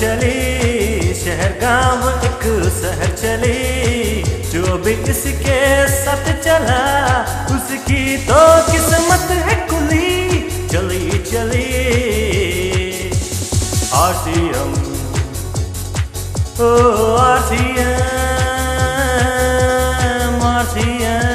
चली, शहर गांव एक शहर चली, जो भी इसके साथ चला उसकी तो किस्मत है कुली। चली चली RCM, ओ RCM, RCM,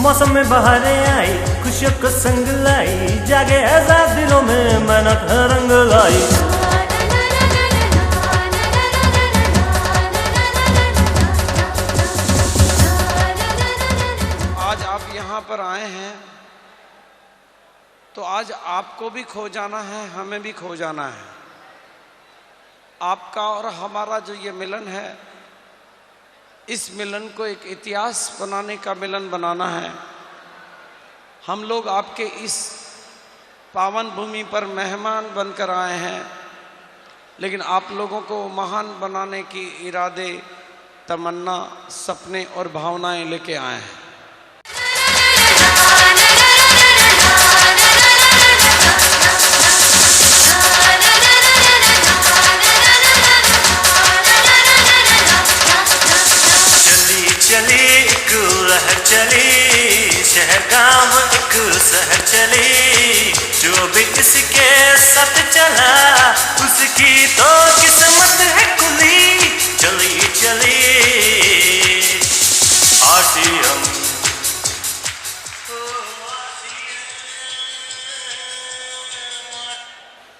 मौसम में बहारें आई, खुशियों को संग लाई, जागे आजाद दिलों में मेहनत रंग लाई। आज आप यहाँ पर आए हैं तो आज आपको भी खो जाना है, हमें भी खो जाना है। आपका और हमारा जो ये मिलन है, इस मिलन को एक इतिहास बनाने का मिलन बनाना है। हम लोग आपके इस पावन भूमि पर मेहमान बनकर आए हैं, लेकिन आप लोगों को महान बनाने की इरादे, तमन्ना, सपने और भावनाएं लेके आए हैं। चली, शहर गांव एक शहर चली, जो भी इसके साथ चला उसकी तो किस्मत है कुली। चली चली RCM।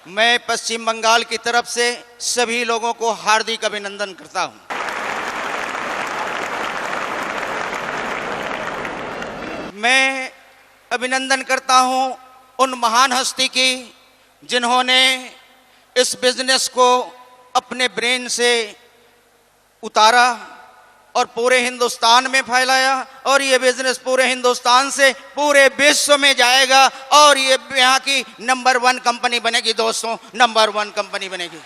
मैं पश्चिम बंगाल की तरफ से सभी लोगों को हार्दिक अभिनंदन करता हूं। मैं अभिनंदन करता हूं उन महान हस्ती की जिन्होंने इस बिजनेस को अपने ब्रेन से उतारा और पूरे हिंदुस्तान में फैलाया, और ये बिजनेस पूरे हिंदुस्तान से पूरे विश्व में जाएगा और ये यहाँ की नंबर 1 कंपनी बनेगी। दोस्तों, नंबर 1 कंपनी बनेगी।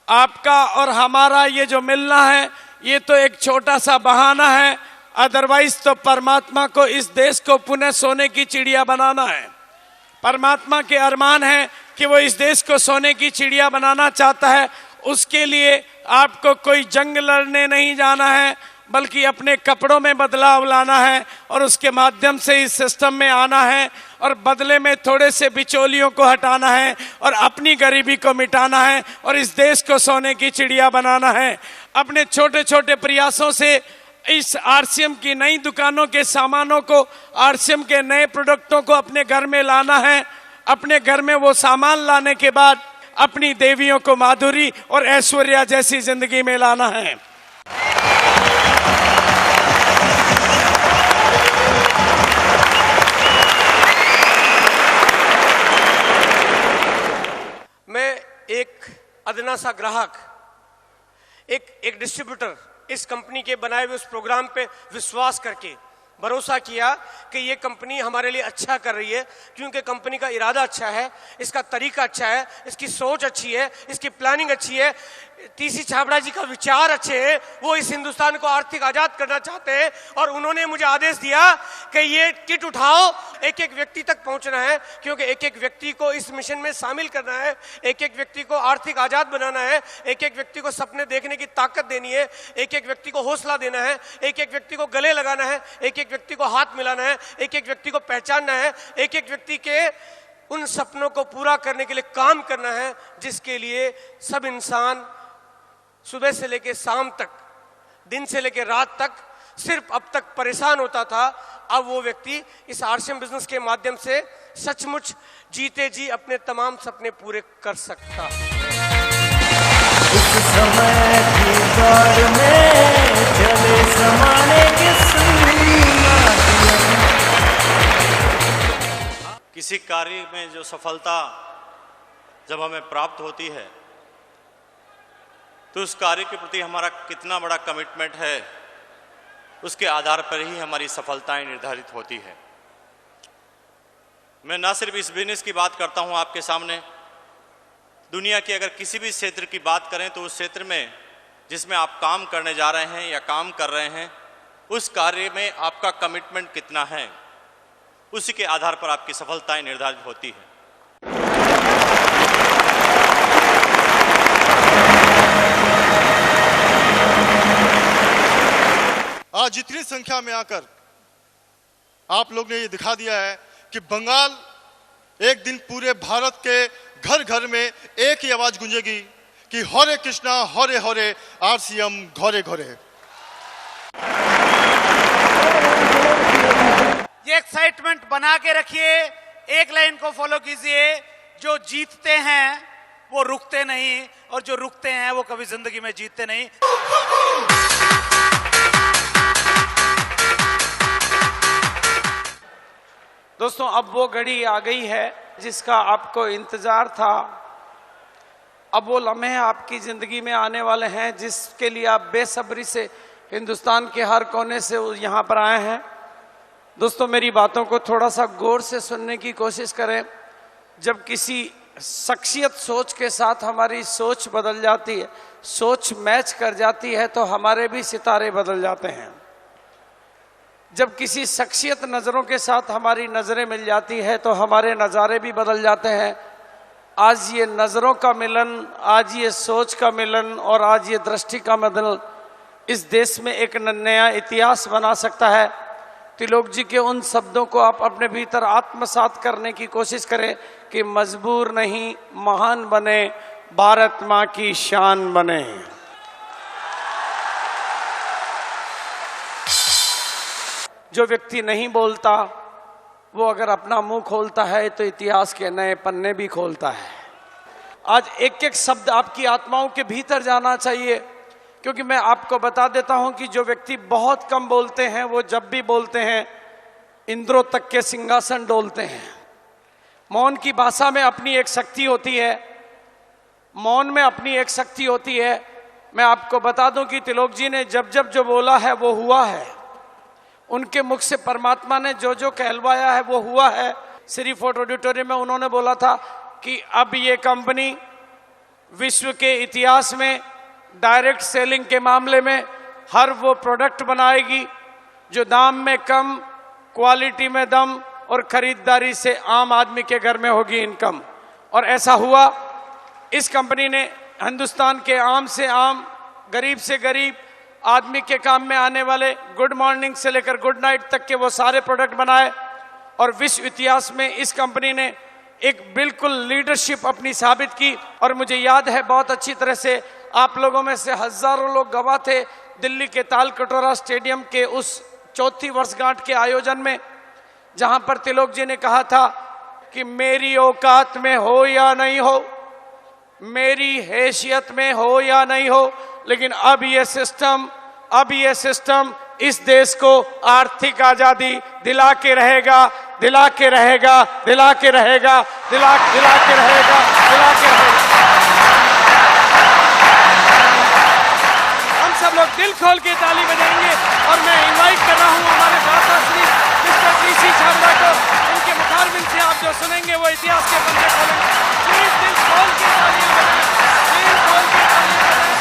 आपका और हमारा ये जो मिलना है, ये तो एक छोटा सा बहाना है, अदरवाइज तो परमात्मा को इस देश को पुनः सोने की चिड़िया बनाना है। परमात्मा के अरमान है कि वो इस देश को सोने की चिड़िया बनाना चाहता है। उसके लिए आपको कोई जंग लड़ने नहीं जाना है, बल्कि अपने कपड़ों में बदलाव लाना है और उसके माध्यम से इस सिस्टम में आना है, और बदले में थोड़े से बिचौलियों को हटाना है और अपनी गरीबी को मिटाना है और इस देश को सोने की चिड़िया बनाना है। अपने छोटे छोटे प्रयासों से इस RCM की नई दुकानों के सामानों को, RCM के नए प्रोडक्टों को अपने घर में लाना है। अपने घर में वो सामान लाने के बाद अपनी देवियों को माधुरी और ऐश्वर्या जैसी जिंदगी में लाना है। मैं एक अदना सा ग्राहक, एक डिस्ट्रीब्यूटर इस कंपनी के बनाए हुए उस प्रोग्राम पे विश्वास करके भरोसा किया कि ये कंपनी हमारे लिए अच्छा कर रही है, क्योंकि कंपनी का इरादा अच्छा है, इसका तरीका अच्छा है, इसकी सोच अच्छी है, इसकी प्लानिंग अच्छी है। टीसी छाबड़ा जी का विचार अच्छे है, वो इस हिंदुस्तान को आर्थिक आजाद करना चाहते हैं और उन्होंने मुझे आदेश दिया कि ये किट उठाओ, एक एक व्यक्ति तक पहुंचना है, क्योंकि एक एक व्यक्ति को इस मिशन में शामिल करना है, एक एक व्यक्ति को आर्थिक आजाद बनाना है, एक एक व्यक्ति को सपने देखने की ताकत देनी है, एक एक व्यक्ति को हौसला देना है, एक एक व्यक्ति को गले लगाना है, एक एक व्यक्ति को हाथ मिलाना है, एक एक व्यक्ति को पहचानना है, एक एक व्यक्ति के उन सपनों को पूरा करने के लिए काम करना है, जिसके लिए सब इंसान सुबह से लेकर शाम तक, दिन से लेकर रात तक सिर्फ अब तक परेशान होता था। अब वो व्यक्ति इस आरसीएम बिजनेस के माध्यम से सचमुच जीते जी अपने तमाम सपने पूरे कर सकता। उस समय की दौड़ में चले जमाने के किसी कार्य में जो सफलता जब हमें प्राप्त होती है तो उस कार्य के प्रति हमारा कितना बड़ा कमिटमेंट है, उसके आधार पर ही हमारी सफलताएं निर्धारित होती है। मैं ना सिर्फ इस बिजनेस की बात करता हूं आपके सामने, दुनिया की अगर किसी भी क्षेत्र की बात करें तो उस क्षेत्र में जिसमें आप काम करने जा रहे हैं या काम कर रहे हैं, उस कार्य में आपका कमिटमेंट कितना है, उसी के आधार पर आपकी सफलताएं निर्धारित होती है। आज जितनी संख्या में आकर आप लोग ने ये दिखा दिया है कि बंगाल एक दिन पूरे भारत के घर घर में एक ही आवाज गूंजेगी कि हरे कृष्णा हरे हरे आरसीएम घरे घरे। ये एक्साइटमेंट बना के रखिए, एक लाइन को फॉलो कीजिए, जो जीतते हैं वो रुकते नहीं और जो रुकते हैं वो कभी जिंदगी में जीतते नहीं। दोस्तों, अब वो घड़ी आ गई है जिसका आपको इंतजार था। अब वो लम्हे आपकी जिंदगी में आने वाले हैं जिसके लिए आप बेसब्री से हिंदुस्तान के हर कोने से यहाँ पर आए हैं। दोस्तों, मेरी बातों को थोड़ा सा गौर से सुनने की कोशिश करें। जब किसी शख्सियत सोच के साथ हमारी सोच बदल जाती है, सोच मैच कर जाती है, तो हमारे भी सितारे बदल जाते हैं। जब किसी शख्सियत नज़रों के साथ हमारी नज़रें मिल जाती है तो हमारे नज़ारे भी बदल जाते हैं। आज ये नज़रों का मिलन, आज ये सोच का मिलन और आज ये दृष्टि का मिलन इस देश में एक नया इतिहास बना सकता है। तिलोक जी के उन शब्दों को आप अपने भीतर आत्मसात करने की कोशिश करें कि मजबूर नहीं, महान बने, भारत माँ की शान बने। जो व्यक्ति नहीं बोलता वो अगर अपना मुंह खोलता है तो इतिहास के नए पन्ने भी खोलता है। आज एक एक शब्द आपकी आत्माओं के भीतर जाना चाहिए, क्योंकि मैं आपको बता देता हूं कि जो व्यक्ति बहुत कम बोलते हैं वो जब भी बोलते हैं इंद्रों तक के सिंहासन डोलते हैं। मौन की भाषा में अपनी एक शक्ति होती है, मौन में अपनी एक शक्ति होती है। मैं आपको बता दूं कि तिलोक जी ने जब जब जो बोला है वो हुआ है। उनके मुख से परमात्मा ने जो जो कहलवाया है वो हुआ है। श्री फोर्ट ऑडिटोरियम में उन्होंने बोला था कि अब ये कंपनी विश्व के इतिहास में डायरेक्ट सेलिंग के मामले में हर वो प्रोडक्ट बनाएगी जो दाम में कम, क्वालिटी में दम और खरीदारी से आम आदमी के घर में होगी इनकम। और ऐसा हुआ। इस कंपनी ने हिंदुस्तान के आम से आम, गरीब से गरीब आदमी के काम में आने वाले गुड मॉर्निंग से लेकर गुड नाइट तक के वो सारे प्रोडक्ट बनाए और विश्व इतिहास में इस कंपनी ने एक बिल्कुल लीडरशिप अपनी साबित की। और मुझे याद है बहुत अच्छी तरह से, आप लोगों में से हजारों लोग गवाह थे दिल्ली के ताल कटोरा स्टेडियम के उस चौथी वर्षगांठ के आयोजन में, जहां पर तिलोक जी ने कहा था कि मेरी औकात में हो या नहीं हो, मेरी हैसियत में हो या नहीं हो, लेकिन अब ये सिस्टम इस देश को आर्थिक आजादी दिला के रहेगा, दिला के रहेगा, दिला के रहेगा, दिला के रहेगा, दिला के रहेगा। हम सब लोग दिल खोल के ताली बजाएंगे और मैं इनवाइट कर रहा हूं हमारे दाता श्री मिस्टर टीसी छाबड़ा को। उनके मुखारबिन से आप जो सुनेंगे वो इतिहास के पन्ने खोलेंगे। प्लीज दिल खोल के तालियां बजाएं, दिल खोल के तालियां बजाएं।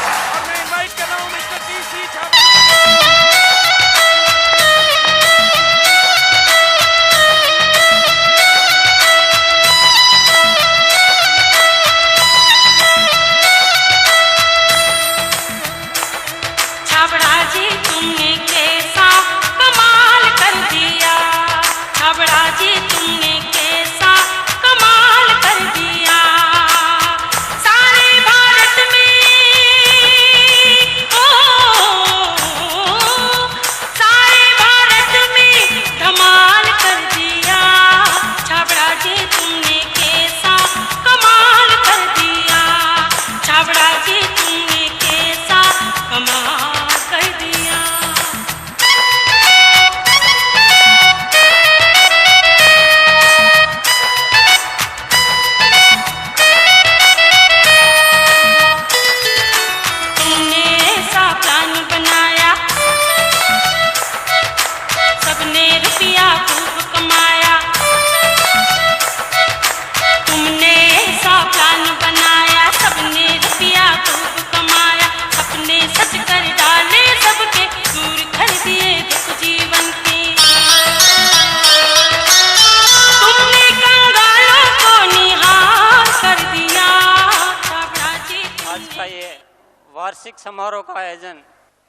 वार्षिक समारोह का आयोजन,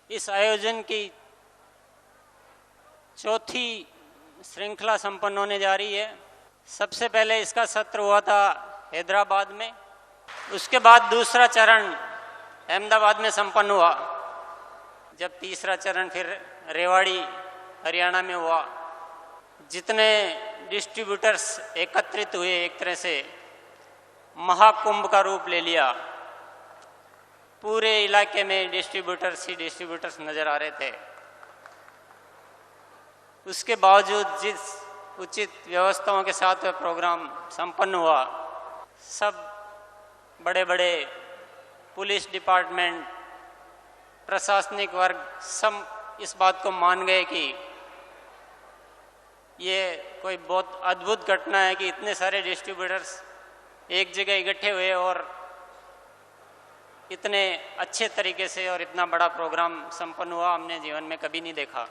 इस आयोजन की चौथी श्रृंखला संपन्न होने जा रही है। सबसे पहले इसका सत्र हुआ था हैदराबाद में, उसके बाद दूसरा चरण अहमदाबाद में संपन्न हुआ, जब तीसरा चरण फिर रेवाड़ी हरियाणा में हुआ। जितने डिस्ट्रीब्यूटर्स एकत्रित हुए, एक तरह से महाकुंभ का रूप ले लिया। पूरे इलाके में डिस्ट्रीब्यूटर्स ही डिस्ट्रीब्यूटर्स नजर आ रहे थे। उसके बावजूद जिस उचित व्यवस्थाओं के साथ वह प्रोग्राम संपन्न हुआ, सब बड़े बड़े पुलिस डिपार्टमेंट, प्रशासनिक वर्ग सब इस बात को मान गए कि ये कोई बहुत अद्भुत घटना है कि इतने सारे डिस्ट्रीब्यूटर्स एक जगह इकट्ठे हुए और इतने अच्छे तरीके से और इतना बड़ा प्रोग्राम संपन्न हुआ, हमने जीवन में कभी नहीं देखा।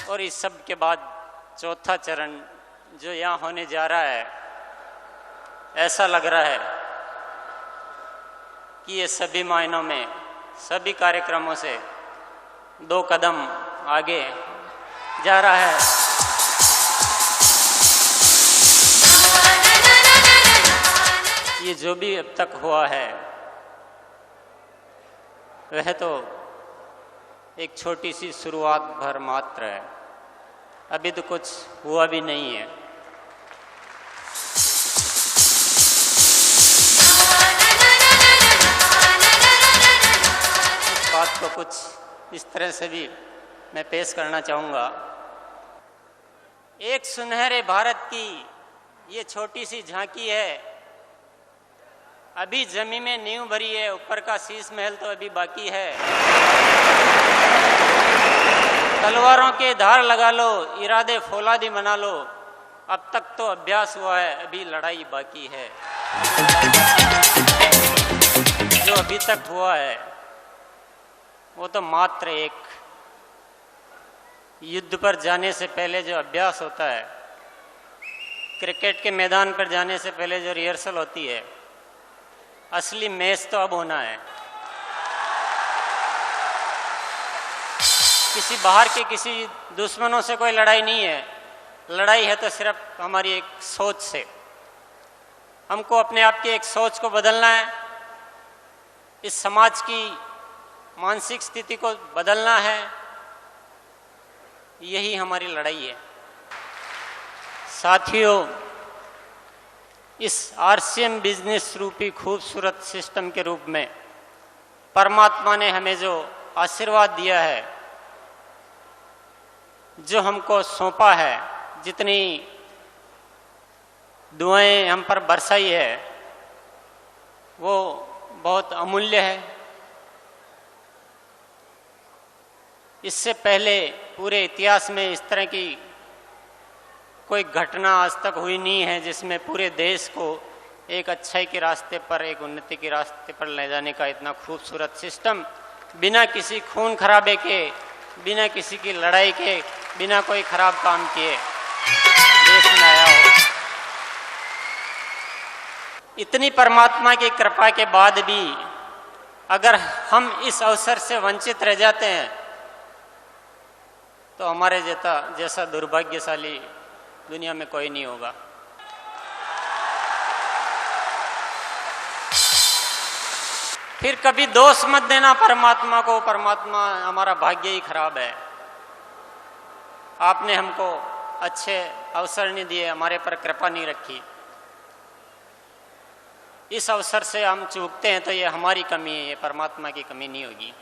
और इस सब के बाद चौथा चरण जो यहाँ होने जा रहा है, ऐसा लग रहा है कि ये सभी मायनों में, सभी कार्यक्रमों से 2 कदम आगे जा रहा है। ये जो भी अब तक हुआ है वह तो एक छोटी सी शुरुआत भर मात्र है, अभी तो कुछ हुआ भी नहीं है। इस बात को कुछ इस तरह से भी मैं पेश करना चाहूँगा। एक सुनहरे भारत की ये छोटी सी झांकी है, अभी जमीन में नींव भरी है, ऊपर का शीश महल तो अभी बाकी है। तलवारों के धार लगा लो, इरादे फौलादी बना लो, अब तक तो अभ्यास हुआ है, अभी लड़ाई बाकी है। जो अभी तक हुआ है वो तो मात्र एक युद्ध पर जाने से पहले जो अभ्यास होता है, क्रिकेट के मैदान पर जाने से पहले जो रिहर्सल होती है, असली मैच तो अब होना है। किसी बाहर के किसी दुश्मनों से कोई लड़ाई नहीं है, लड़ाई है तो सिर्फ हमारी एक सोच से। हमको अपने आप की एक सोच को बदलना है, इस समाज की मानसिक स्थिति को बदलना है, यही हमारी लड़ाई है। साथियों, इस आरसीएम बिजनेस रूपी खूबसूरत सिस्टम के रूप में परमात्मा ने हमें जो आशीर्वाद दिया है, जो हमको सौंपा है, जितनी दुआएं हम पर बरसाई है, वो बहुत अमूल्य है। इससे पहले पूरे इतिहास में इस तरह की कोई घटना आज तक हुई नहीं है जिसमें पूरे देश को एक अच्छाई के रास्ते पर, एक उन्नति के रास्ते पर ले जाने का इतना खूबसूरत सिस्टम बिना किसी खून खराबे के, बिना किसी की लड़ाई के, बिना कोई खराब काम किए देश में आया हो। इतनी परमात्मा की कृपा के बाद भी अगर हम इस अवसर से वंचित रह जाते हैं तो हमारे जैसा दुर्भाग्यशाली दुनिया में कोई नहीं होगा। फिर कभी दोष मत देना परमात्मा को, परमात्मा हमारा भाग्य ही खराब है, आपने हमको अच्छे अवसर नहीं दिए, हमारे पर कृपा नहीं रखी। इस अवसर से हम चूकते हैं तो ये हमारी कमी है, ये परमात्मा की कमी नहीं होगी।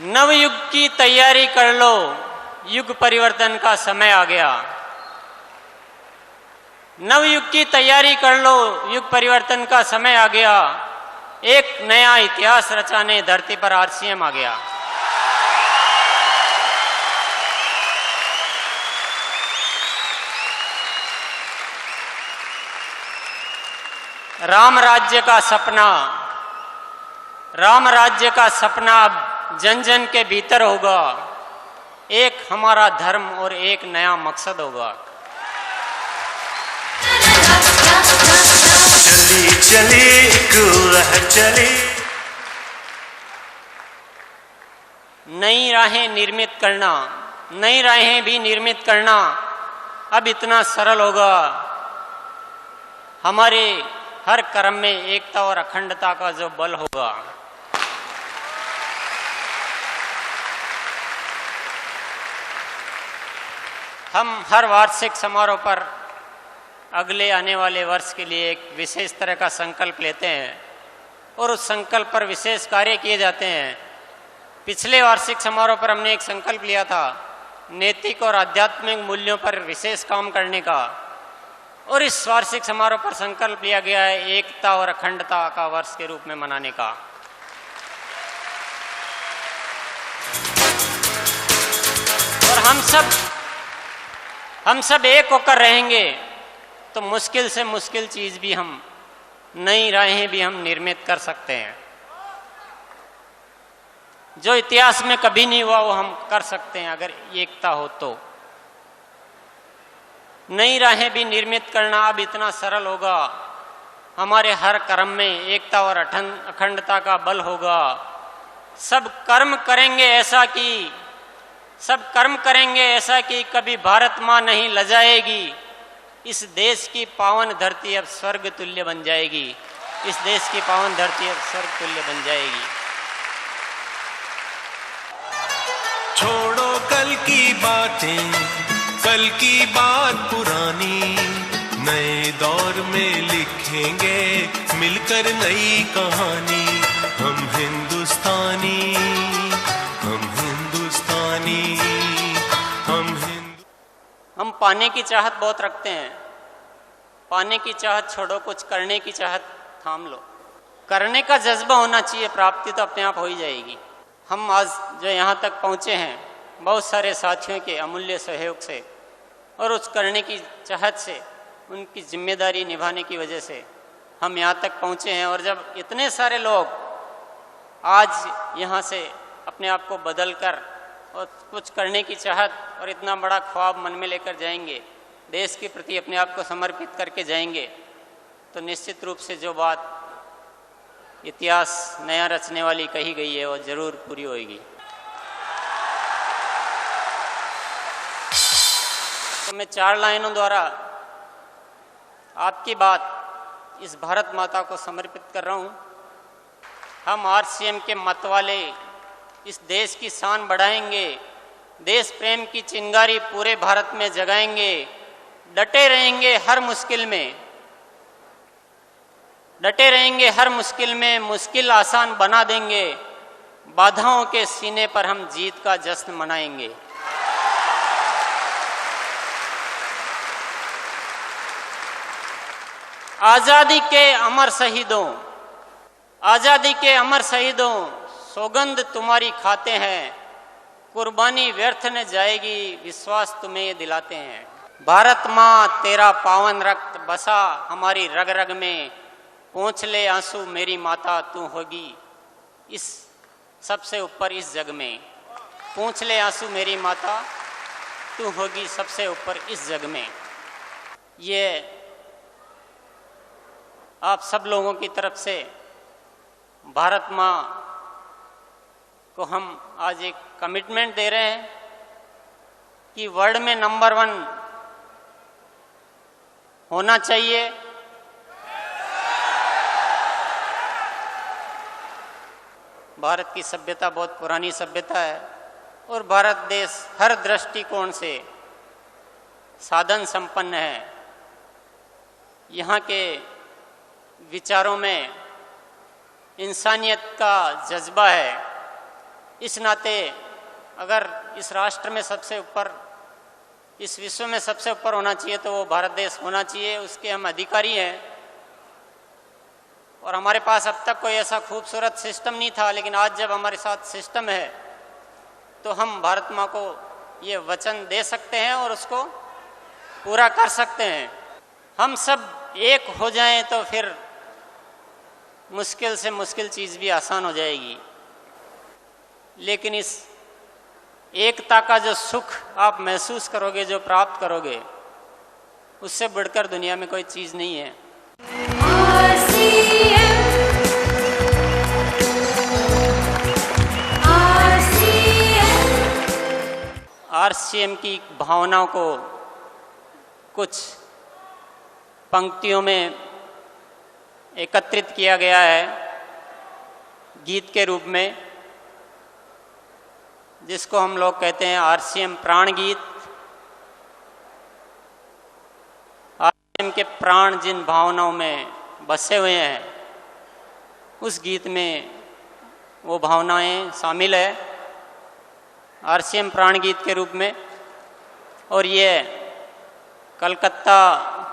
नवयुग की तैयारी कर लो, युग परिवर्तन का समय आ गया। नवयुग की तैयारी कर लो, युग परिवर्तन का समय आ गया। एक नया इतिहास रचाने धरती पर आरसीएम आ गया। राम राज्य का सपना, राम राज्य का सपना अब जन जन के भीतर होगा। एक हमारा धर्म और एक नया मकसद होगा। चली चली एक लहर चली। नई राहें निर्मित करना, नई राहें भी निर्मित करना अब इतना सरल होगा। हमारे हर कर्म में एकता और अखंडता का जो बल होगा। हम हर वार्षिक समारोह पर अगले आने वाले वर्ष के लिए एक विशेष तरह का संकल्प लेते हैं और उस संकल्प पर विशेष कार्य किए जाते हैं। पिछले वार्षिक समारोह पर हमने एक संकल्प लिया था नैतिक और आध्यात्मिक मूल्यों पर विशेष काम करने का, और इस वार्षिक समारोह पर संकल्प लिया गया है एकता और अखंडता का वर्ष के रूप में मनाने का। और हम सब एक होकर रहेंगे तो मुश्किल से मुश्किल चीज भी हम, नई राहें भी हम निर्मित कर सकते हैं। जो इतिहास में कभी नहीं हुआ वो हम कर सकते हैं अगर एकता हो तो। नई राहें भी निर्मित करना अब इतना सरल होगा। हमारे हर कर्म में एकता और अखंडता का बल होगा। सब कर्म करेंगे ऐसा कि कभी भारत माँ नहीं लजाएगी। इस देश की पावन धरती अब स्वर्ग तुल्य बन जाएगी। इस देश की पावन धरती अब स्वर्ग तुल्य बन जाएगी। छोड़ो कल की बातें, कल की बात पुरानी, नए दौर में लिखेंगे मिलकर नई कहानी। हम हिंदुस्तानी, हम पाने की चाहत बहुत रखते हैं। पाने की चाहत छोड़ो, कुछ करने की चाहत थाम लो। करने का जज्बा होना चाहिए, प्राप्ति तो अपने आप हो ही जाएगी। हम आज जो यहाँ तक पहुँचे हैं बहुत सारे साथियों के अमूल्य सहयोग से और उस करने की चाहत से, उनकी जिम्मेदारी निभाने की वजह से हम यहाँ तक पहुँचे हैं। और जब इतने सारे लोग आज यहाँ से अपने आप को बदल कर और कुछ करने की चाहत और इतना बड़ा ख्वाब मन में लेकर जाएंगे, देश के प्रति अपने आप को समर्पित करके जाएंगे, तो निश्चित रूप से जो बात इतिहास नया रचने वाली कही गई है वो जरूर पूरी होगी। तो मैं 4 लाइनों द्वारा आपकी बात इस भारत माता को समर्पित कर रहा हूँ। हम आरसीएम के मत वाले इस देश की शान बढ़ाएंगे, देश प्रेम की चिंगारी पूरे भारत में जगाएंगे, डटे रहेंगे हर मुश्किल में, डटे रहेंगे हर मुश्किल में, मुश्किल आसान बना देंगे, बाधाओं के सीने पर हम जीत का जश्न मनाएंगे। आजादी के अमर शहीदों, आजादी के अमर शहीदों, सौगंध तुम्हारी खाते हैं, कुर्बानी व्यर्थ न जाएगी, विश्वास तुम्हें ये दिलाते हैं। भारत माँ तेरा पावन रक्त बसा हमारी रग रग में, पोंछ ले आंसू मेरी माता तू होगी इस सबसे ऊपर इस जग में। पोंछ ले आंसू मेरी माता तू होगी सबसे ऊपर इस जग में। ये आप सब लोगों की तरफ से भारत माँ को हम आज एक कमिटमेंट दे रहे हैं कि वर्ल्ड में नंबर 1 होना चाहिए। भारत की सभ्यता बहुत पुरानी सभ्यता है और भारत देश हर दृष्टिकोण से साधन संपन्न है। यहाँ के विचारों में इंसानियत का जज्बा है। इस नाते अगर इस राष्ट्र में सबसे ऊपर, इस विश्व में सबसे ऊपर होना चाहिए तो वो भारत देश होना चाहिए। उसके हम अधिकारी हैं और हमारे पास अब तक कोई ऐसा खूबसूरत सिस्टम नहीं था, लेकिन आज जब हमारे साथ सिस्टम है तो हम भारत माँ को ये वचन दे सकते हैं और उसको पूरा कर सकते हैं। हम सब एक हो जाएं तो फिर मुश्किल से मुश्किल चीज़ भी आसान हो जाएगी। लेकिन इस एकता का जो सुख आप महसूस करोगे, जो प्राप्त करोगे, उससे बढ़कर दुनिया में कोई चीज़ नहीं है। आरसीएम की भावनाओं को कुछ पंक्तियों में एकत्रित किया गया है गीत के रूप में, जिसको हम लोग कहते हैं आरसीएम प्राण गीत। आरसीएम के प्राण जिन भावनाओं में बसे हुए हैं, उस गीत में वो भावनाएं शामिल है आरसीएम प्राण गीत के रूप में। और ये कलकत्ता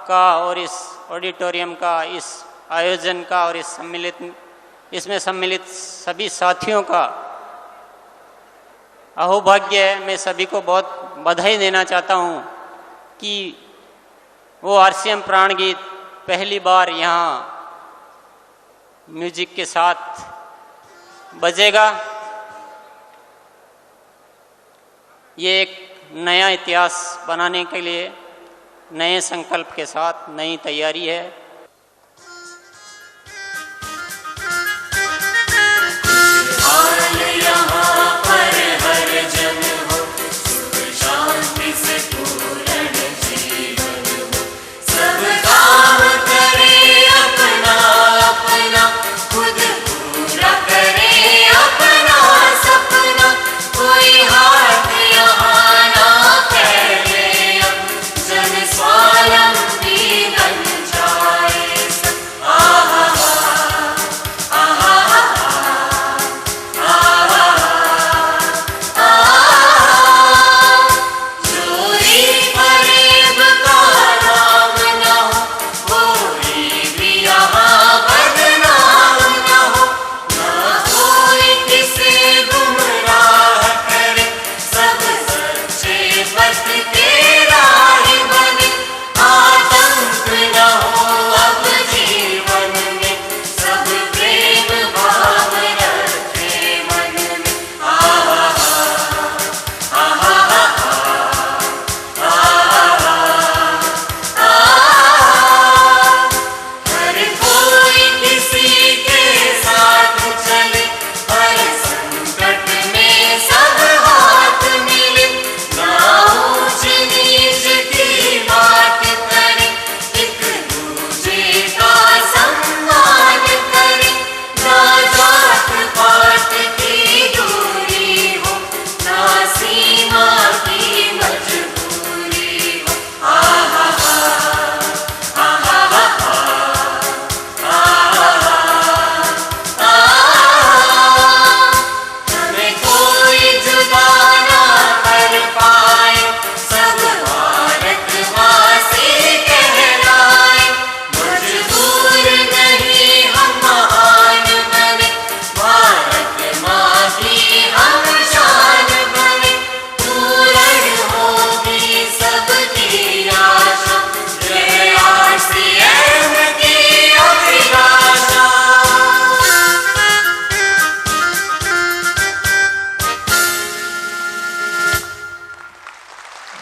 का और इस ऑडिटोरियम का, इस आयोजन का और इसमें सम्मिलित सभी साथियों का अहोभाग्य है। मैं सभी को बहुत बधाई देना चाहता हूँ कि वो आरसीएम प्राण गीत पहली बार यहाँ म्यूजिक के साथ बजेगा। ये एक नया इतिहास बनाने के लिए नए संकल्प के साथ नई तैयारी है।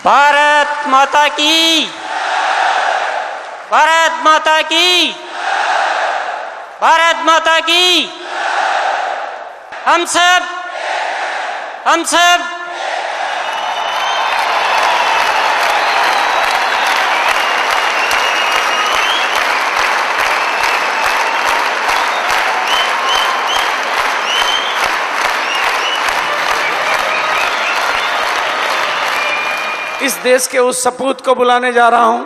भारत माता की, भारत माता की, भारत माता की। हम सब इस देश के उस सपूत को बुलाने जा रहा हूं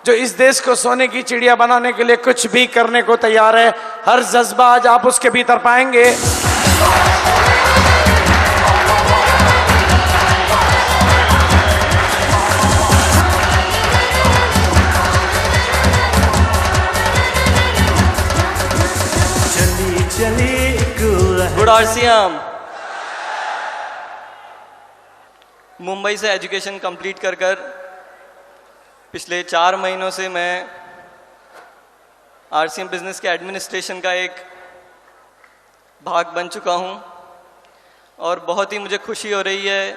जो इस देश को सोने की चिड़िया बनाने के लिए कुछ भी करने को तैयार है। हर जज्बा आज आप उसके भीतर पाएंगे। चली चली गुड आरसीएम। मुंबई से एजुकेशन कंप्लीट कर पिछले 4 महीनों से मैं आरसीएम बिजनेस के एडमिनिस्ट्रेशन का एक भाग बन चुका हूं और बहुत ही मुझे खुशी हो रही है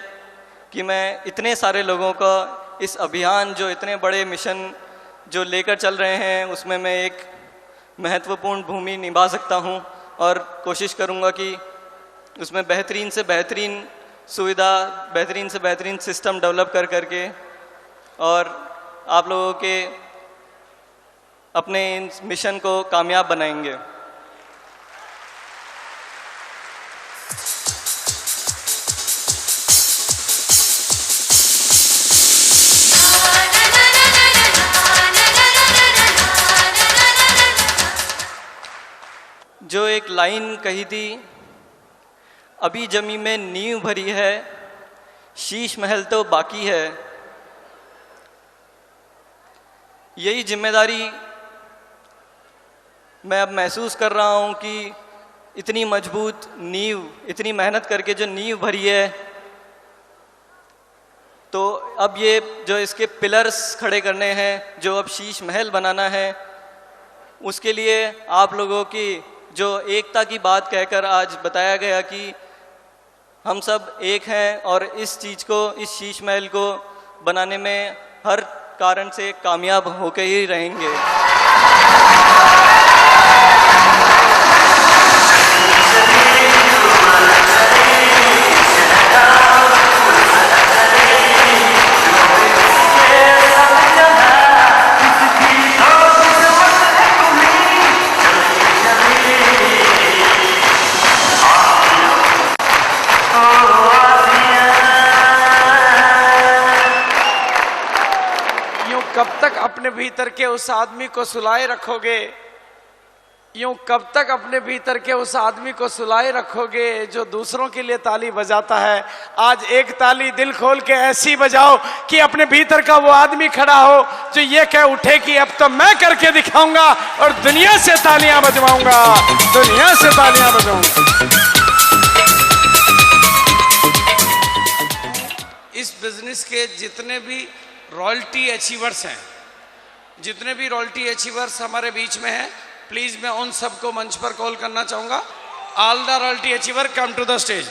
कि मैं इतने सारे लोगों का इस अभियान, जो इतने बड़े मिशन जो लेकर चल रहे हैं, उसमें मैं एक महत्वपूर्ण भूमि निभा सकता हूं और कोशिश करूंगा कि उसमें बेहतरीन से बेहतरीन सुविधा, बेहतरीन से बेहतरीन सिस्टम डेवलप कर करके और आप लोगों के अपने इन मिशन को कामयाब बनाएंगे। जो एक लाइन कही थी, अभी जमी में नींव भरी है, शीश महल तो बाकी है। यही जिम्मेदारी मैं अब महसूस कर रहा हूं कि इतनी मजबूत नींव, इतनी मेहनत करके जो नींव भरी है, तो अब ये जो इसके पिलर्स खड़े करने हैं, जो अब शीश महल बनाना है, उसके लिए आप लोगों की जो एकता की बात कहकर आज बताया गया कि हम सब एक हैं और इस चीज़ को, इस शीश महल को बनाने में हर कारण से कामयाब होकर ही रहेंगे। कब तक अपने भीतर के उस आदमी को सुलाए रखोगे? यूं कब तक अपने भीतर के उस आदमी को सुलाए रखोगे जो दूसरों के लिए ताली बजाता है? आज एक ताली दिल खोल के ऐसी बजाओ कि अपने भीतर का वो आदमी खड़ा हो जो ये कह उठे कि अब तो मैं करके दिखाऊंगा और दुनिया से तालियां बजवाऊंगा, दुनिया से तालियां बजवाऊंगा। इस बिजनेस के जितने भी रॉयल्टी अचीवर्स हैं, जितने भी रॉयल्टी अचीवर्स हमारे बीच में हैं, प्लीज मैं उन सबको मंच पर कॉल करना चाहूंगा। All the royalty achiever come to the stage.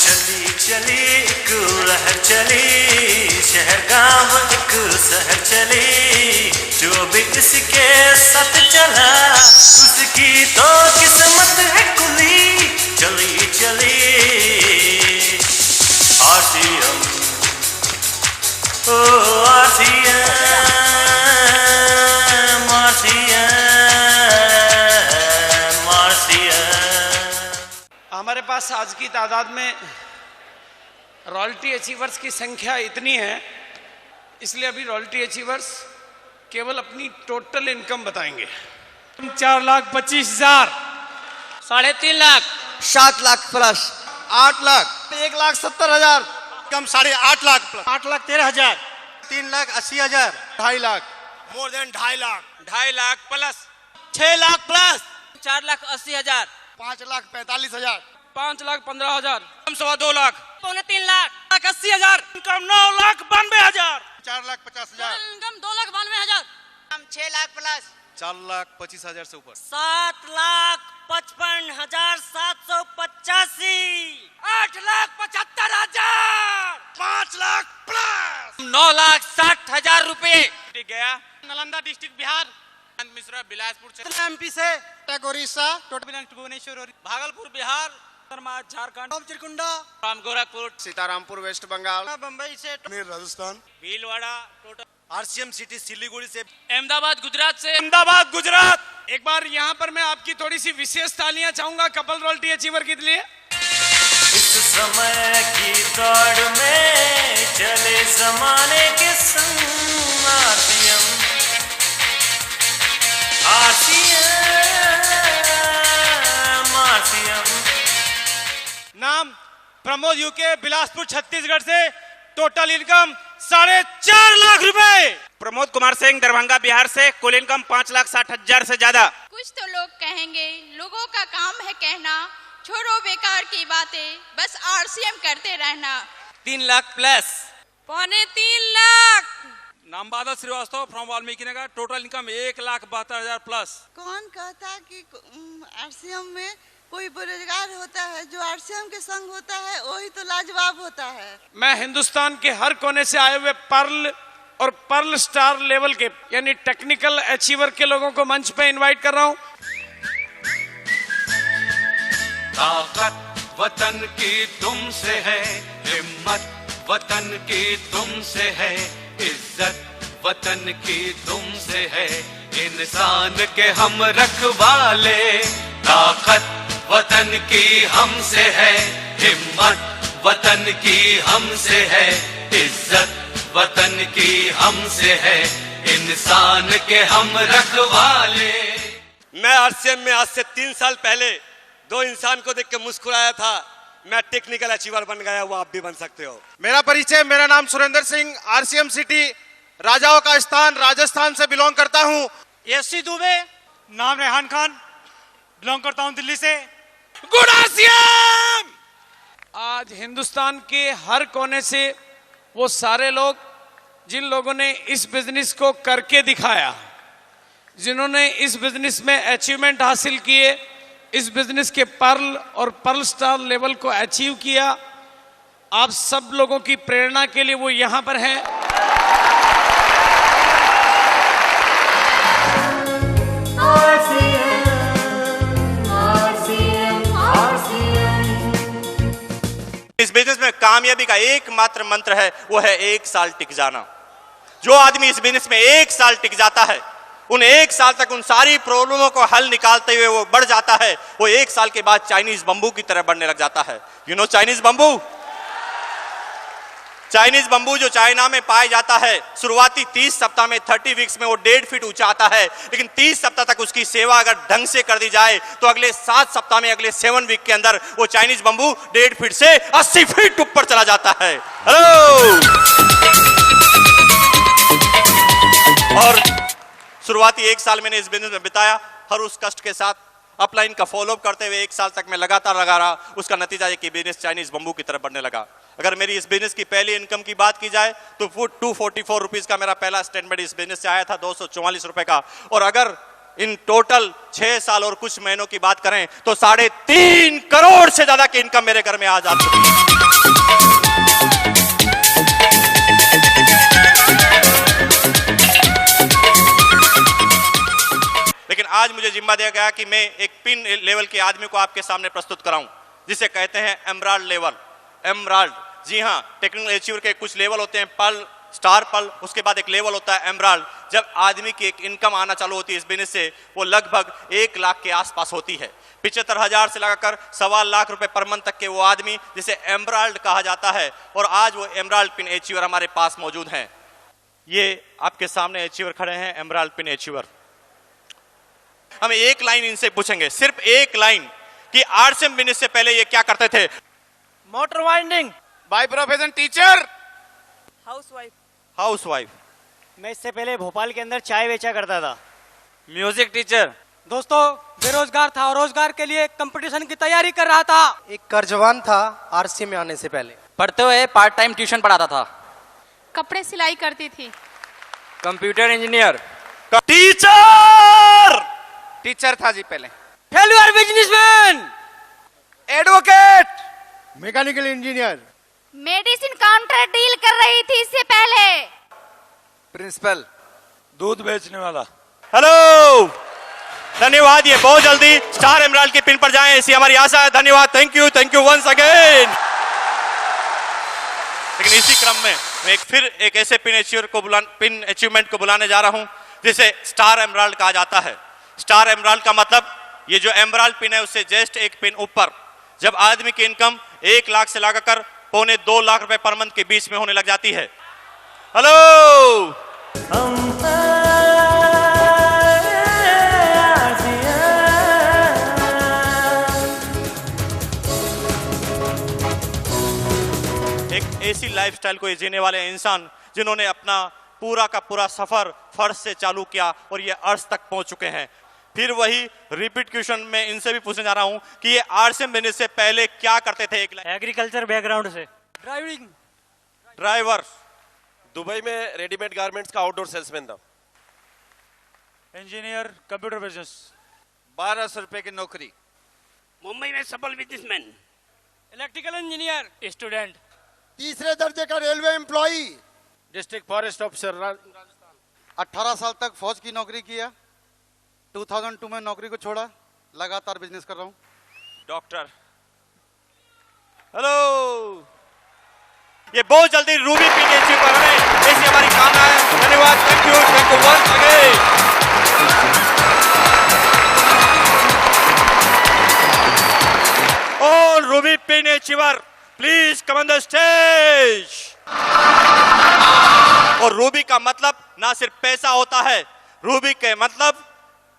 चली चली एक लहर चली, शहर गांव एक शहर चली, जो भी इसके साथ चला उसकी तो किस्मत है खुली। चली चली आरसीएम, ओ आरसीएम, आरसीएम, आरसीएम। हमारे पास आज की तादाद में रॉयल्टी अचीवर्स की संख्या इतनी है, इसलिए अभी रॉयल्टी अचीवर्स केवल अपनी टोटल इनकम बताएंगे। 4,25,000, 3.5 लाख, 7 लाख प्लस, 8 लाख, 1,70,000, कम 8.5 lakh plus, 8,13,000, 3,80,000, 2.5 lakh, more than 2.5 lakh, 2.5 lakh plus, 6 lakh plus, 4,80,000, 5,45,000, 5,15,000, कम 2.25 लाख, 3 लाख, 80,000, इनकम 9,92,000, 4,50,000, इनकम 2,92,000, कम 6 लाख प्लस, 4,25,000 से ऊपर, 7,55,785, 8,75,000, 5 लाख प्लस, 9,60,000 रुपए। गया नालंदा डिस्ट्रिक्ट बिहार, मिश्रा बिलासपुर से, एमपी से उड़ीसा, भुवनेश्वर, भागलपुर बिहार, झारखंड, चिरकुंडा, गोरखपुर, सीतारामपुर वेस्ट बंगाल, बम्बई से, Rajasthan, Bhilwara, total RCM city Siliguri से, अहमदाबाद गुजरात से, अहमदाबाद गुजरात। एक बार यहाँ पर मैं आपकी थोड़ी सी विशेष तालियां चाहूंगा कपल रॉयल्टी अचीवर के लिए। इस समय की दौड़ में चले जमाने के संग आरसीएम, आरसीएम, आरसीएम। नाम प्रमोद यूके, बिलासपुर छत्तीसगढ़ से, टोटल इनकम 4.5 लाख रुपए। प्रमोद कुमार सिंह, दरभंगा बिहार से, कुल इनकम 5,60,000 से ज्यादा। कुछ तो लोग कहेंगे, लोगों का काम है कहना, छोड़ो बेकार की बातें, बस आरसीएम करते रहना। 3 लाख प्लस, 3.25 लाख। नाम Badal Srivastava from Valmiki Nagar, total income 1,72,000 plus. कौन कहता कि आरसीएम में कोई बेरोजगार होता है? जो आरसीएम के संग होता है वही तो लाजवाब होता है। मैं हिंदुस्तान के हर कोने से आए हुए पर्ल और पर्ल स्टार लेवल के यानी टेक्निकल अचीवर के लोगों को मंच पे इनवाइट कर रहा हूं। ताकत वतन की तुमसे है, हिम्मत वतन की तुमसे है, इज्जत वतन की तुमसे है, इंसान के हम रखवाले। ताकत वतन की हमसे है, हिम्मत वतन की हमसे है, इज्जत वतन की हमसे है, इंसान के हम रखवाले। मैं आरसीएम में आज से 3 साल पहले 2 इंसान को देख के मुस्कुराया था। मैं टेक्निकल अचीवर बन गया, वो आप भी बन सकते हो। मेरा परिचय, मेरा नाम सुरेंद्र सिंह, आरसीएम सिटी राजाओं का स्थान राजस्थान से बिलोंग करता हूं। एससी दुबे, नाम रेहान खान, बिलोंग करता हूं दिल्ली से। Good RCM. आज हिंदुस्तान के हर कोने से वो सारे लोग जिन लोगों ने इस बिजनेस को करके दिखाया, जिन्होंने इस बिजनेस में अचीवमेंट हासिल किए, इस बिजनेस के पर्ल और पर्ल स्टार लेवल को अचीव किया, आप सब लोगों की प्रेरणा के लिए वो यहां पर हैं। इस बिजनेस में कामयाबी का एकमात्र मंत्र है, वो है 1 साल टिक जाना। जो आदमी इस बिजनेस में 1 साल टिक जाता है, उन 1 साल तक उन सारी प्रॉब्लमों को हल निकालते हुए वो बढ़ जाता है। वो 1 साल के बाद चाइनीज बंबू की तरह बढ़ने लग जाता है। You know Chinese bamboo? Chinese bamboo जो चाइना में पाया जाता है, शुरुआती 30 सप्ताह में 30 वीक्स में वो 1.5 फीट ऊंचा आता है, लेकिन 30 सप्ताह तक उसकी सेवा अगर ढंग से कर दी जाए तो अगले 7 सप्ताह में, अगले 7 वीक के अंदर वो चाइनीज बंबू 1.5 फीट से 80 फीट ऊपर चला जाता है। हेलो। और शुरुआती 1 साल मैंने इस बिजनेस में बिताया, हर उस कष्ट के साथ अपलाइन का फॉलोअप करते हुए 1 साल तक मैं लगातार लगा रहा। उसका नतीजा है कि बिजनेस चाइनीज बंबू की तरफ बढ़ने लगा। अगर मेरी इस बिजनेस की पहली इनकम की बात की जाए तो 244 रुपीज का मेरा पहला स्टेटमेंट इस बिजनेस से आया था, 244 रुपए का। और अगर इन टोटल 6 साल और कुछ महीनों की बात करें तो 3.5 करोड़ से ज्यादा की इनकम मेरे घर में आज आ चुकी है। लेकिन आज मुझे जिम्मा दिया गया कि मैं एक पिन लेवल के आदमी को आपके सामने प्रस्तुत कराऊं, जिसे कहते हैं एमराल्ड लेवल। एमराल्ड, जी हाँ, टेक्निकल अचीवर के कुछ लेवल होते हैं, पर्ल, स्टार पर्ल, उसके बाद एक लेवल होता है एमराल्ड। जब आदमी की एक इनकम आना चालू होती है इस बिजनेस से, वो लगभग 1 लाख के आसपास होती है। 75,000 से लगाकर 1.25 लाख रुपए पर मंथ तक के वो आदमी जिसे एमराल्ड कहा जाता है। और आज वो एमराल्ड पिन अचीवर हमारे पास मौजूद हैं। ये आपके सामने अचीवर खड़े हैं, एमराल्ड पिन अचीवर। हम एक लाइन इनसे पूछेंगे, सिर्फ एक लाइन, कि आरसीएम बिजनेस से पहले ये क्या करते थे? Motor winding, by profession teacher, housewife. मैं इससे पहले भोपाल के अंदर चाय बेचा करता था। Music teacher. दोस्तों, बेरोजगार था और रोजगार के लिए कंपटीशन की तैयारी कर रहा था। एक कर्जवान था आरसीएम में आने से पहले। पढ़ते हुए पार्ट टाइम ट्यूशन पढ़ाता था। कपड़े सिलाई करती थी। Computer engineer. टीचर। टीचर था जी पहले। Failure businessman. Advocate. Mechanical engineer. Medicine counter deal कर रही थी इससे पहले। प्रिंसिपल। दूध बेचने वाला। हेलो, धन्यवाद। ये बहुत जल्दी स्टार एमराल्ड के पिन पर जाएं, ऐसी हमारी आशा है। धन्यवाद, थैंक यू वंस अगेन। लेकिन इसी क्रम में मैं एक ऐसे पिन अचीवमेंट को बुलाने जा रहा हूं जिसे स्टार एमराल्ड कहा जाता है। स्टार एमराल्ड का मतलब, ये जो एमराल्ड पिन है उससे जस्ट एक पिन ऊपर, जब आदमी की इनकम 1 लाख से लगाकर 2.25 लाख रुपए पर मंथ के बीच में होने लग जाती है। हेलो। एक ऐसी लाइफस्टाइल को जीने वाले इंसान जिन्होंने अपना पूरा का पूरा सफर फर्श से चालू किया और ये अर्श तक पहुंच चुके हैं। फिर वही रिपीट क्वेश्चन में इनसे भी पूछने जा रहा हूं कि ये आरसीएम बिजनेस से पहले क्या करते थे? एग्रीकल्चर बैकग्राउंड से। ड्राइवर, दुबई में रेडीमेड गारमेंट्स का आउटडोर सेल्समैन था। Engineer computer business. 1200 रुपए की नौकरी। मुंबई में सफल बिजनेसमैन। Electrical engineer. स्टूडेंट। तीसरे दर्जे का railway employee. District forest officer Rajasthan. 18 साल तक फौज की नौकरी किया, 2002 में नौकरी को छोड़ा, लगातार बिजनेस कर रहा हूं। डॉक्टर। हेलो, ये बहुत जल्दी रूबी पीने पर है, ऐसी हमारी कामना है। धन्यवाद, थैंक यू वंस अगेन। और रूबी पीने चिवर please come on the stage. और रूबी का मतलब ना सिर्फ पैसा होता है, रूबी के मतलब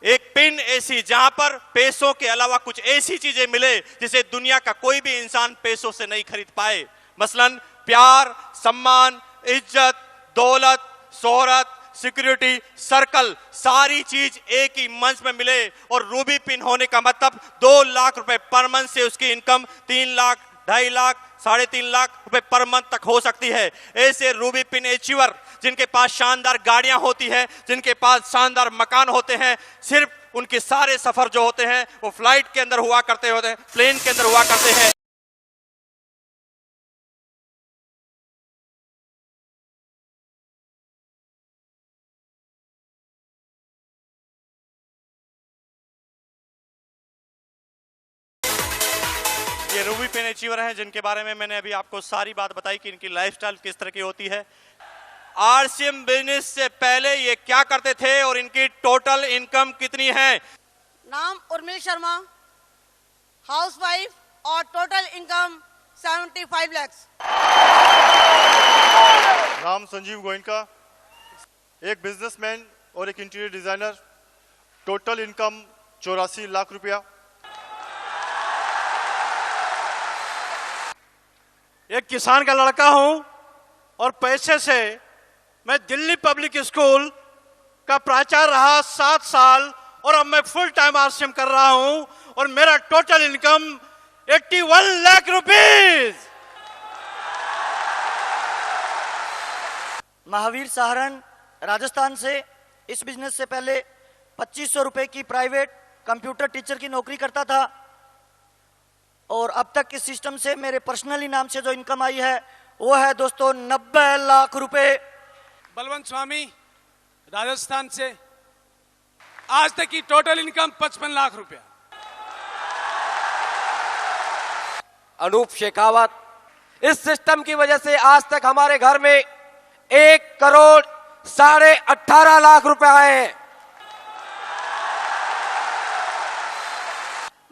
एक पिन ऐसी जहां पर पैसों के अलावा कुछ ऐसी चीजें मिले जिसे दुनिया का कोई भी इंसान पैसों से नहीं खरीद पाए। मसलन प्यार, सम्मान, इज्जत, दौलत, शोहरत, सिक्योरिटी, सर्कल, सारी चीज एक ही मंच में मिले। और रूबी पिन होने का मतलब 2 लाख रुपए पर मंथ से उसकी इनकम 3 लाख, 2.5 लाख, 3.5 लाख रुपए पर मंथ तक हो सकती है। ऐसे रूबी पिन अचीवर जिनके पास शानदार गाड़ियां होती हैं, जिनके पास शानदार मकान होते हैं, सिर्फ उनके सारे सफर जो होते हैं वो फ्लाइट के अंदर हुआ करते होते हैं, प्लेन के अंदर हुआ करते हैं। ये रूबी पिन अचीवर हैं जिनके बारे में मैंने अभी आपको सारी बात बताई कि इनकी लाइफस्टाइल किस तरह की होती है। आरसीएम बिजनेस से पहले ये क्या करते थे और इनकी टोटल इनकम कितनी है? नाम उर्मिल शर्मा, हाउसवाइफ और टोटल इनकम 75 लाख। राम संजीव गोयनका, एक बिजनेसमैन और एक interior designer, total income 84 lakh रुपया। एक किसान का लड़का हूं और पैसे से मैं दिल्ली पब्लिक स्कूल का प्राचार्य रहा 7 साल और अब मैं फुल टाइम आरसीएम कर रहा हूं और मेरा total income 81 lakh rupees. Mahavir Saharan, Rajasthan से। इस बिजनेस से पहले 2500 रुपए की प्राइवेट कंप्यूटर टीचर की नौकरी करता था और अब तक इस सिस्टम से मेरे पर्सनली नाम से जो इनकम आई है वो है दोस्तों 90 लाख रुपए। बलवंत स्वामी, राजस्थान से। आज तक की टोटल इनकम 55 लाख रुपया। अनूप शेखावत, इस सिस्टम की वजह से आज तक हमारे घर में 1 करोड़ 18.5 लाख रुपए आए हैं।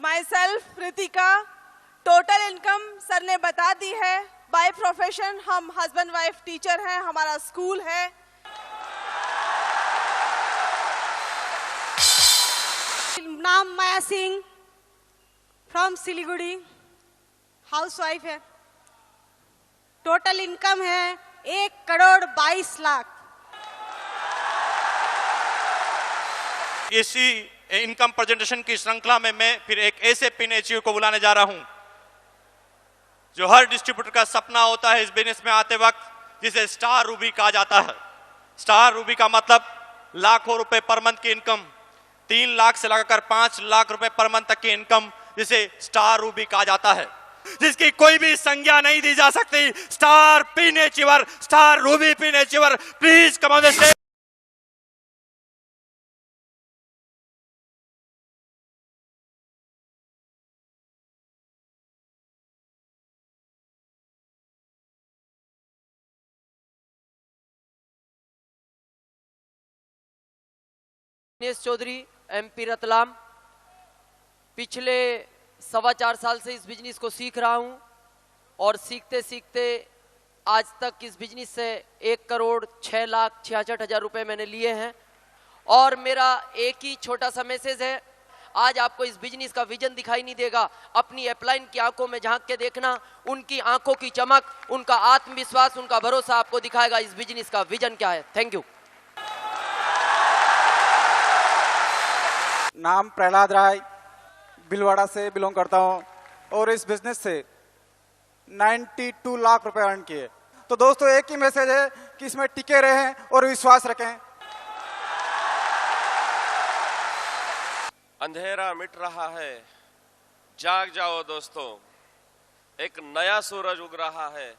My self Ritika, total income sir ने बता दी है। बाय प्रोफेशन हम हस्बैंड वाइफ टीचर हैं, हमारा स्कूल है। नाम माया सिंह, फ्रॉम सिलीगुड़ी, हाउसवाइफ है। टोटल इनकम है 1 करोड़ 22 लाख। इसी इनकम प्रेजेंटेशन की श्रृंखला में मैं फिर एक ऐसे पिन अचीवर को बुलाने जा रहा हूं जो हर डिस्ट्रीब्यूटर का सपना होता है इस बिजनेस में आते वक्त, जिसे स्टार रूबी कहा जाता है। स्टार रूबी का मतलब लाखों रुपए पर मंथ की इनकम, 3 लाख से लगाकर 5 लाख रुपए पर मंथ तक की इनकम, जिसे स्टार रूबी कहा जाता है, जिसकी कोई भी संज्ञा नहीं दी जा सकती। Star pin achiever, star ruby pin achiever, please come on the stage. Dinesh Chaudhary, MP Ratlam. पिछले 4.25 साल से इस बिजनेस को सीख रहा हूं और सीखते सीखते आज तक इस बिजनेस से 1 करोड़ 6 लाख 66 हजार रुपए मैंने लिए हैं। और मेरा एक ही छोटा सा मैसेज है, आज आपको इस बिजनेस का विजन दिखाई नहीं देगा, अपनी अपलाइन की आंखों में झांक के देखना, उनकी आंखों की चमक, उनका आत्मविश्वास, उनका भरोसा आपको दिखाएगा इस बिजनेस का विजन क्या है। Thank you. नाम प्रहलाद राय, भिलवाड़ा से बिलोंग करता हूं और इस बिजनेस से 92 लाख रुपए अर्न किए। तो दोस्तों एक ही मैसेज है कि इसमें टिके रहें और विश्वास रखें। अंधेरा मिट रहा है, जाग जाओ दोस्तों, एक नया सूरज उग रहा है,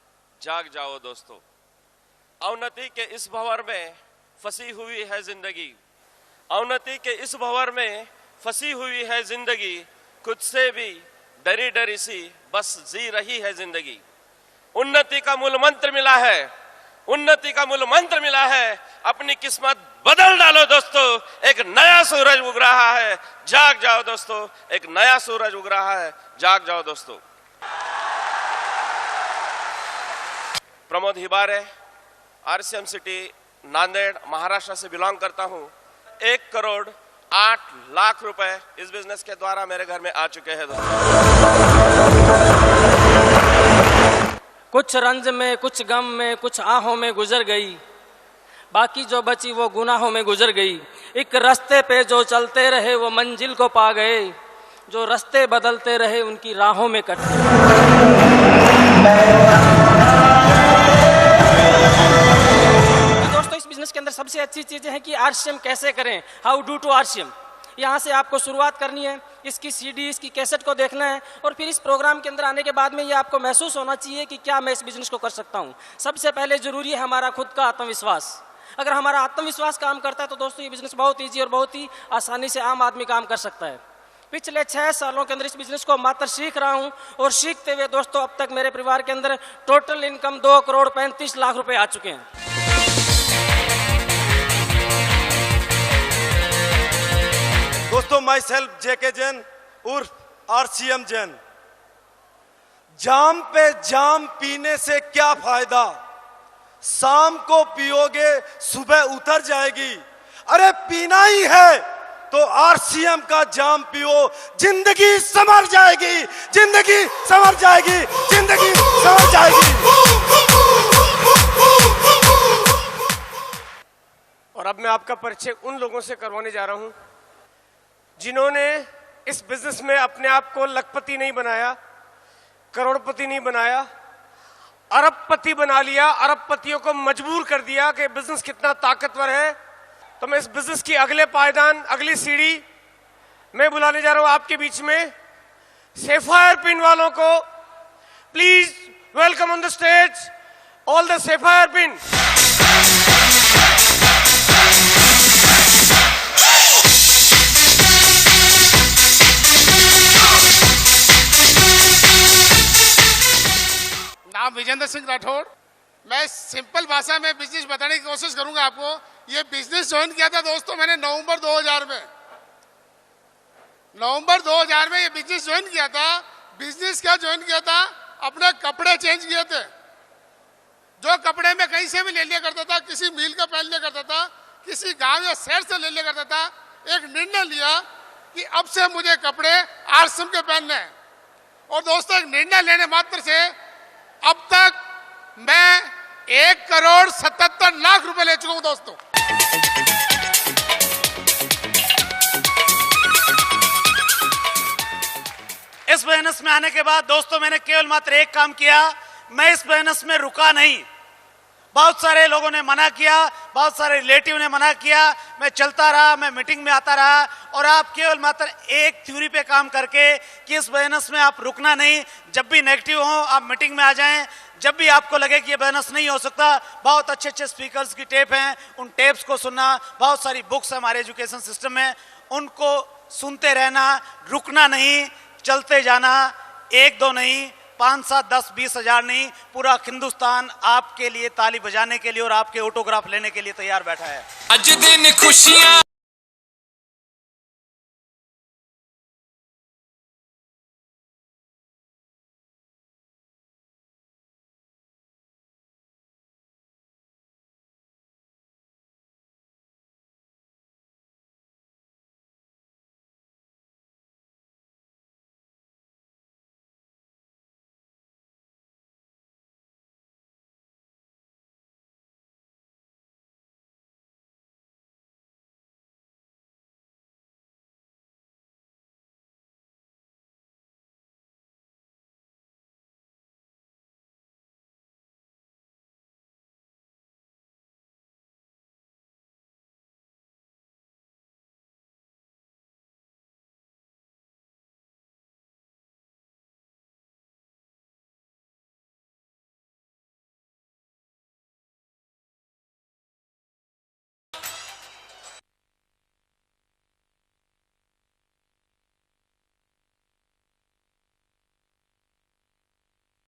जाग जाओ दोस्तों। अवनति के इस भंवर में फंसी हुई है जिंदगी, अवनति के इस भंवर में फंसी हुई है जिंदगी, खुद से भी डरी डरी सी बस जी रही है जिंदगी। उन्नति का मूल मंत्र मिला है, उन्नति का मूल मंत्र मिला है, अपनी किस्मत बदल डालो दोस्तों, एक नया सूरज उग रहा है, जाग जाओ दोस्तों, एक नया सूरज उग रहा है, जाग जाओ दोस्तों। प्रमोद हिबारे, आरसीएम सिटी नांदेड़ महाराष्ट्र से बिलोंग करता हूं। 1 करोड़ 8 लाख रुपए इस बिजनेस के द्वारा मेरे घर में आ चुके हैं कुछ रंज में, कुछ गम में, कुछ आहों में गुजर गई, बाकी जो बची वो गुनाहों में गुजर गई। एक रास्ते पे जो चलते रहे वो मंजिल को पा गए, जो रास्ते बदलते रहे उनकी राहों में कट दोस्तों, इस बिजनेस के अंदर सबसे अच्छी चीजें हैं कि आरसीएम कैसे करें, हाउ डू टू आरसीएम। यहाँ से आपको शुरुआत करनी है, इसकी सीडी, इसकी कैसेट को देखना है और फिर इस प्रोग्राम के अंदर आने के बाद में ये आपको महसूस होना चाहिए कि क्या मैं इस बिजनेस को कर सकता हूँ। सबसे पहले जरूरी है हमारा खुद का आत्मविश्वास। अगर हमारा आत्मविश्वास काम करता है तो दोस्तों ये बिजनेस बहुत ईजी और बहुत ही आसानी से आम आदमी काम कर सकता है। पिछले 6 सालों के अंदर इस बिजनेस को मात्र सीख रहा हूँ और सीखते हुए दोस्तों अब तक मेरे परिवार के अंदर टोटल इनकम 2 करोड़ 35 लाख रुपए आ चुके हैं। दोस्तों, माई सेल्फ जेके जैन उर्फ आरसीएम जैन। जाम पे जाम पीने से क्या फायदा, शाम को पियोगे सुबह उतर जाएगी। अरे पीना ही है तो आरसीएम का जाम पियो, जिंदगी संवर जाएगी, जिंदगी संवर जाएगी, जिंदगी संवर जाएगी। और अब मैं आपका परिचय उन लोगों से करवाने जा रहा हूं जिन्होंने इस बिजनेस में अपने आप को लखपति नहीं बनाया, करोड़पति नहीं बनाया, अरबपति बना लिया, अरबपतियों को मजबूर कर दिया कि बिजनेस कितना ताकतवर है। तो मैं इस बिजनेस की अगले पायदान, अगली सीढ़ी मैं बुलाने जा रहा हूं आपके बीच में सेफायर पिन वालों को। Please welcome on the stage all the sapphire pin. नाम विजेंद्र सिंह राठौड़। मैं सिंपल भाषा में बिजनेस बताने की कोशिश करूंगा आपको। ये बिजनेस ज्वाइन किया था दोस्तों मैंने नवंबर 2000 में। नवंबर 2000 में ये बिजनेस ज्वाइन किया था। बिजनेस क्या ज्वाइन किया था, अपने कपड़े चेंज किए थे। जो कपड़े में कहीं से भी ले लिया करता था, किसी मिल का पहन लिया करता था, किसी गांव या शहर से ले लिया करता था। एक निर्णय लिया कि अब से मुझे कपड़े आरसीएम के पहनने हैं। और दोस्तों एक निर्णय लेने मात्र से अब तक मैं 1 करोड़ 77 लाख रुपए ले चुका हूं दोस्तों। इस बिजनेस में आने के बाद दोस्तों मैंने केवल मात्र एक काम किया, मैं इस बिजनेस में रुका नहीं। बहुत सारे लोगों ने मना किया, बहुत सारे रिलेटिव ने मना किया, मैं चलता रहा, मैं मीटिंग में आता रहा। और आप केवल मात्र एक थ्योरी पे काम करके कि इस बिजनेस में आप रुकना नहीं। जब भी नेगेटिव हो आप मीटिंग में आ जाएं, जब भी आपको लगे कि ये बिजनेस नहीं हो सकता, बहुत अच्छे अच्छे स्पीकर्स की टेप हैं, उन टेप्स को सुनना, बहुत सारी बुक्स हमारे एजुकेशन सिस्टम में, उनको सुनते रहना, रुकना नहीं, चलते जाना। 1-2 नहीं, 5, 7, 10, 20 हजार नहीं, पूरा हिंदुस्तान आपके लिए ताली बजाने के लिए और आपके ऑटोग्राफ लेने के लिए तैयार बैठा है। आज दिन खुशियां